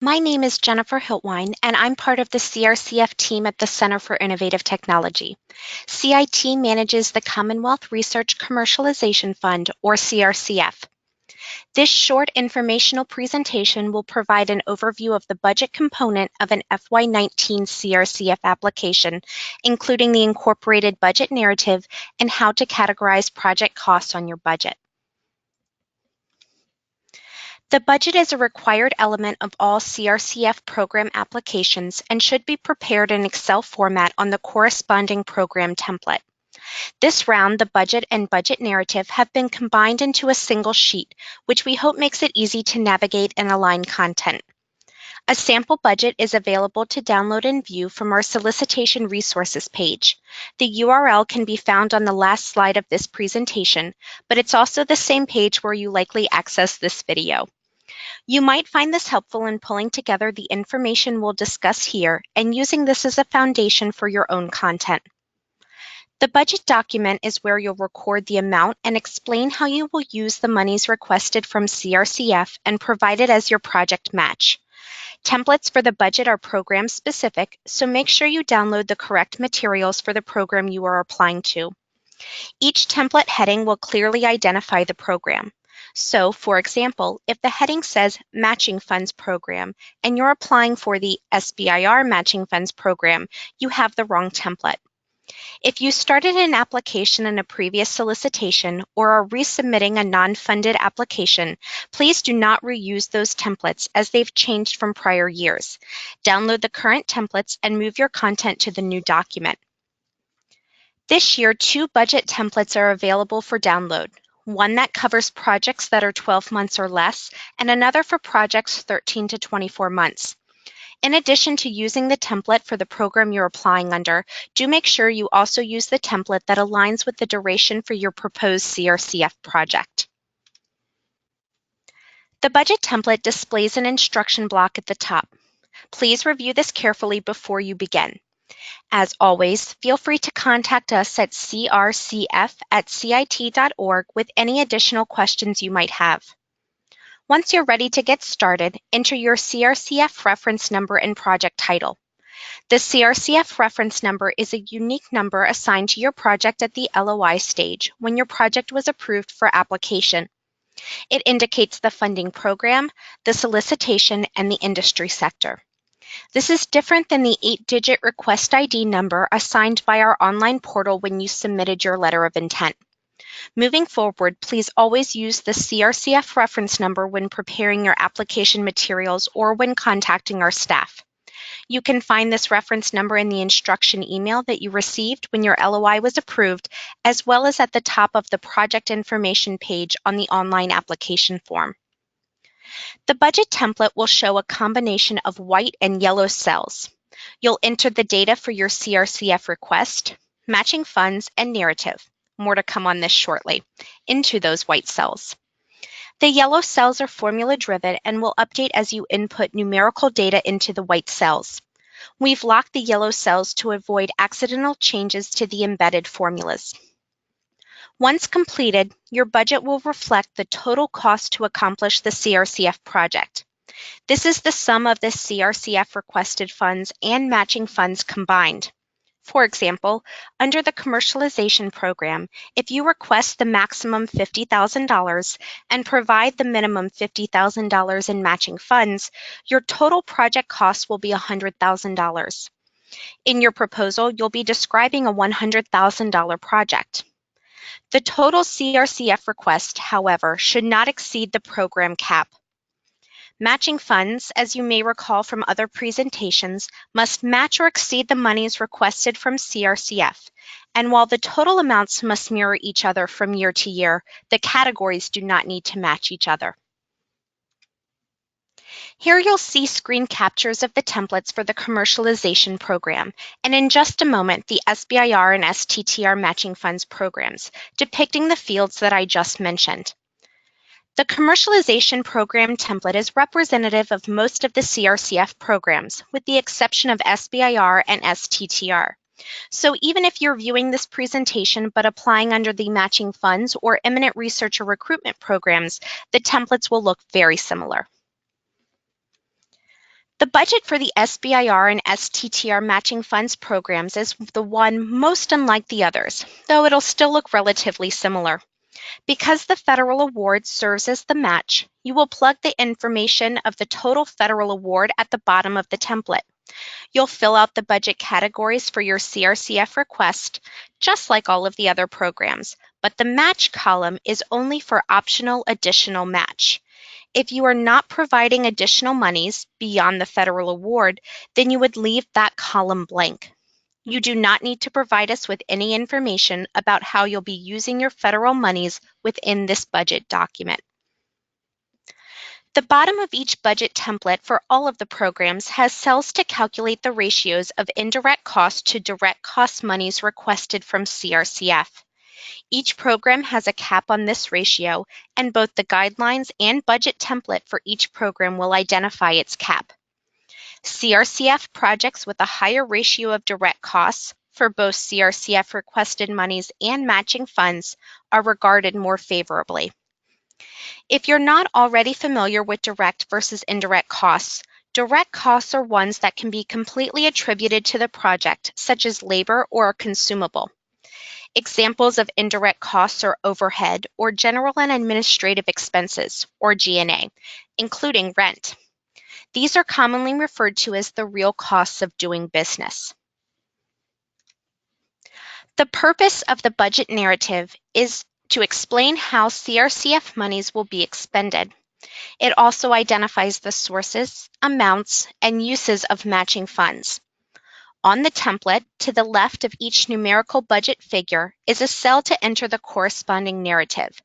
My name is Jennifer Hiltwine, and I'm part of the CRCF team at the Center for Innovative Technology. CIT manages the Commonwealth Research Commercialization Fund, or CRCF. This short informational presentation will provide an overview of the budget component of an FY19 CRCF application, including the incorporated budget narrative and how to categorize project costs on your budget. The budget is a required element of all CRCF program applications and should be prepared in Excel format on the corresponding program template. This round, the budget and budget narrative have been combined into a single sheet, which we hope makes it easy to navigate and align content. A sample budget is available to download and view from our solicitation resources page. The URL can be found on the last slide of this presentation, but it's also the same page where you likely access this video. You might find this helpful in pulling together the information we'll discuss here and using this as a foundation for your own content. The budget document is where you'll record the amount and explain how you will use the monies requested from CRCF and provide it as your project match. Templates for the budget are program specific, so make sure you download the correct materials for the program you are applying to. Each template heading will clearly identify the program. So, for example, if the heading says Matching Funds Program and you're applying for the SBIR Matching Funds Program, you have the wrong template. If you started an application in a previous solicitation or are resubmitting a non-funded application, please do not reuse those templates as they've changed from prior years. Download the current templates and move your content to the new document. This year, 2 budget templates are available for download. One that covers projects that are 12 months or less, and another for projects 13 to 24 months. In addition to using the template for the program you're applying under, do make sure you also use the template that aligns with the duration for your proposed CRCF project. The budget template displays an instruction block at the top. Please review this carefully before you begin. As always, feel free to contact us at crcf@cit.org with any additional questions you might have. Once you're ready to get started, enter your CRCF reference number and project title. The CRCF reference number is a unique number assigned to your project at the LOI stage when your project was approved for application. It indicates the funding program, the solicitation, and the industry sector. This is different than the 8-digit request ID number assigned by our online portal when you submitted your letter of intent. Moving forward, please always use the CRCF reference number when preparing your application materials or when contacting our staff. You can find this reference number in the instruction email that you received when your LOI was approved, as well as at the top of the project information page on the online application form. The budget template will show a combination of white and yellow cells. You'll enter the data for your CRCF request, matching funds, and narrative, more to come on this shortly, into those white cells. The yellow cells are formula-driven and will update as you input numerical data into the white cells. We've locked the yellow cells to avoid accidental changes to the embedded formulas. Once completed, your budget will reflect the total cost to accomplish the CRCF project. This is the sum of the CRCF requested funds and matching funds combined. For example, under the commercialization program, if you request the maximum $50,000 and provide the minimum $50,000 in matching funds, your total project cost will be $100,000. In your proposal, you'll be describing a $100,000 project. The total CRCF request, however, should not exceed the program cap. Matching funds, as you may recall from other presentations, must match or exceed the monies requested from CRCF. And while the total amounts must mirror each other from year to year, the categories do not need to match each other. Here you'll see screen captures of the templates for the commercialization program, and in just a moment, the SBIR and STTR matching funds programs, depicting the fields that I just mentioned. The commercialization program template is representative of most of the CRCF programs, with the exception of SBIR and STTR. So even if you're viewing this presentation but applying under the matching funds or imminent research or recruitment programs, the templates will look very similar. The budget for the SBIR and STTR matching funds programs is the one most unlike the others, though it'll still look relatively similar. Because the federal award serves as the match, you will plug the information of the total federal award at the bottom of the template. You'll fill out the budget categories for your CRCF request, just like all of the other programs, but the match column is only for optional additional match. If you are not providing additional monies beyond the federal award, then you would leave that column blank. You do not need to provide us with any information about how you'll be using your federal monies within this budget document. The bottom of each budget template for all of the programs has cells to calculate the ratios of indirect cost to direct cost monies requested from CRCF. Each program has a cap on this ratio, and both the guidelines and budget template for each program will identify its cap. CRCF projects with a higher ratio of direct costs for both CRCF requested monies and matching funds are regarded more favorably. If you're not already familiar with direct versus indirect costs, direct costs are ones that can be completely attributed to the project, such as labor or a consumable. Examples of indirect costs are overhead or general and administrative expenses, or G&A, including rent. These are commonly referred to as the real costs of doing business. The purpose of the budget narrative is to explain how CRCF monies will be expended. It also identifies the sources, amounts, and uses of matching funds. On the template, to the left of each numerical budget figure is a cell to enter the corresponding narrative.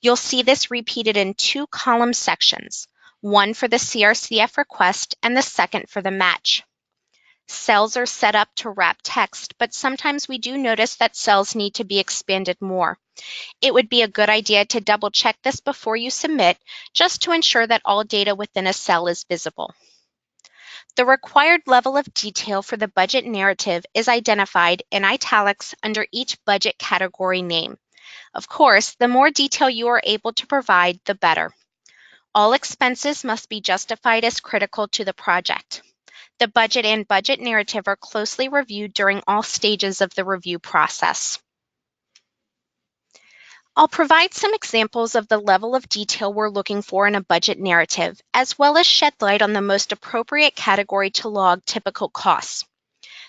You'll see this repeated in two column sections, one for the CRCF request and the second for the match. Cells are set up to wrap text, but sometimes we do notice that cells need to be expanded more. It would be a good idea to double check this before you submit, just to ensure that all data within a cell is visible. The required level of detail for the budget narrative is identified in italics under each budget category name. Of course, the more detail you are able to provide, the better. All expenses must be justified as critical to the project. The budget and budget narrative are closely reviewed during all stages of the review process. I'll provide some examples of the level of detail we're looking for in a budget narrative, as well as shed light on the most appropriate category to log typical costs.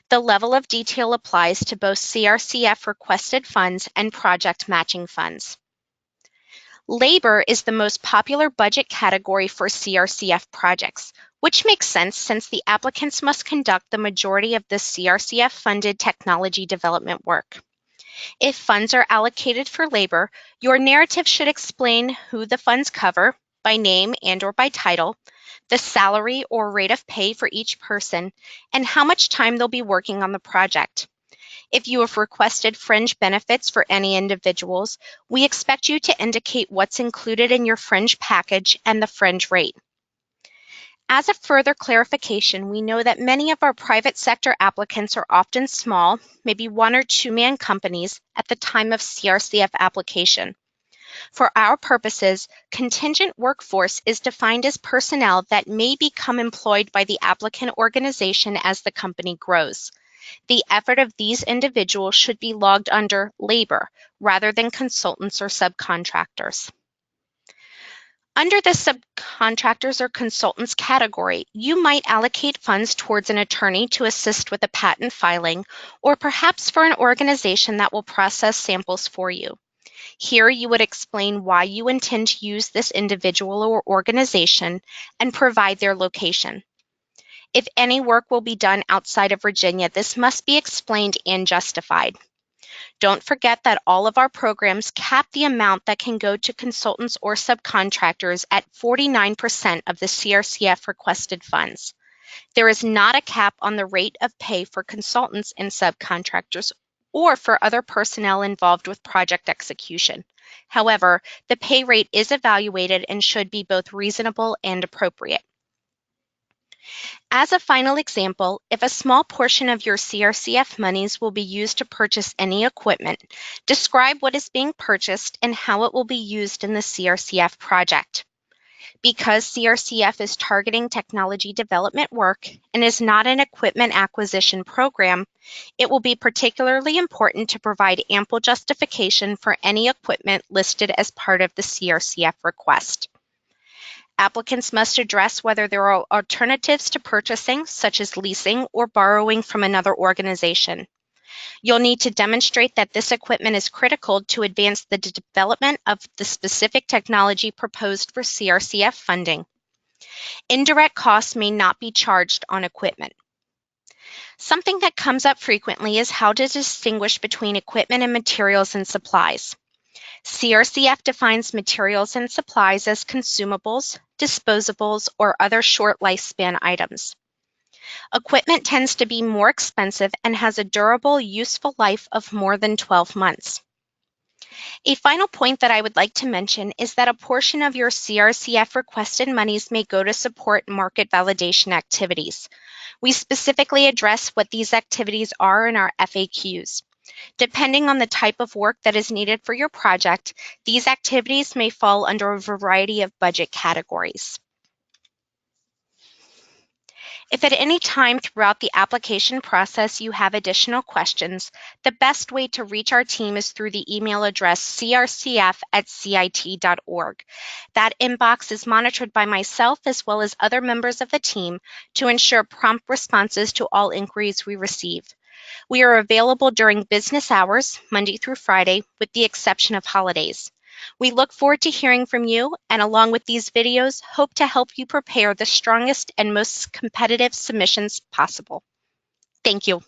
The level of detail applies to both CRCF requested funds and project matching funds. Labor is the most popular budget category for CRCF projects, which makes sense since the applicants must conduct the majority of the CRCF-funded technology development work. If funds are allocated for labor, your narrative should explain who the funds cover, by name and/or by title, the salary or rate of pay for each person, and how much time they'll be working on the project. If you have requested fringe benefits for any individuals, we expect you to indicate what's included in your fringe package and the fringe rate. As a further clarification, we know that many of our private sector applicants are often small, maybe one or two-man companies at the time of CRCF application. For our purposes, contingent workforce is defined as personnel that may become employed by the applicant organization as the company grows. The effort of these individuals should be logged under labor rather than consultants or subcontractors. Under the subcontractors or consultants category, you might allocate funds towards an attorney to assist with a patent filing, or perhaps for an organization that will process samples for you. Here you would explain why you intend to use this individual or organization and provide their location. If any work will be done outside of Virginia, this must be explained and justified. Don't forget that all of our programs cap the amount that can go to consultants or subcontractors at 49% of the CRCF requested funds. There is not a cap on the rate of pay for consultants and subcontractors or for other personnel involved with project execution. However, the pay rate is evaluated and should be both reasonable and appropriate. As a final example, if a small portion of your CRCF monies will be used to purchase any equipment, describe what is being purchased and how it will be used in the CRCF project. Because CRCF is targeting technology development work and is not an equipment acquisition program, it will be particularly important to provide ample justification for any equipment listed as part of the CRCF request. Applicants must address whether there are alternatives to purchasing, such as leasing or borrowing from another organization. You'll need to demonstrate that this equipment is critical to advance the development of the specific technology proposed for CRCF funding. Indirect costs may not be charged on equipment. Something that comes up frequently is how to distinguish between equipment and materials and supplies. CRCF defines materials and supplies as consumables, disposables, or other short lifespan items. Equipment tends to be more expensive and has a durable, useful life of more than 12 months. A final point that I would like to mention is that a portion of your CRCF requested monies may go to support market validation activities. We specifically address what these activities are in our FAQs. Depending on the type of work that is needed for your project, these activities may fall under a variety of budget categories. If at any time throughout the application process you have additional questions, the best way to reach our team is through the email address crcf@cit.org. That inbox is monitored by myself as well as other members of the team to ensure prompt responses to all inquiries we receive. We are available during business hours, Monday through Friday, with the exception of holidays. We look forward to hearing from you, and along with these videos, hope to help you prepare the strongest and most competitive submissions possible. Thank you.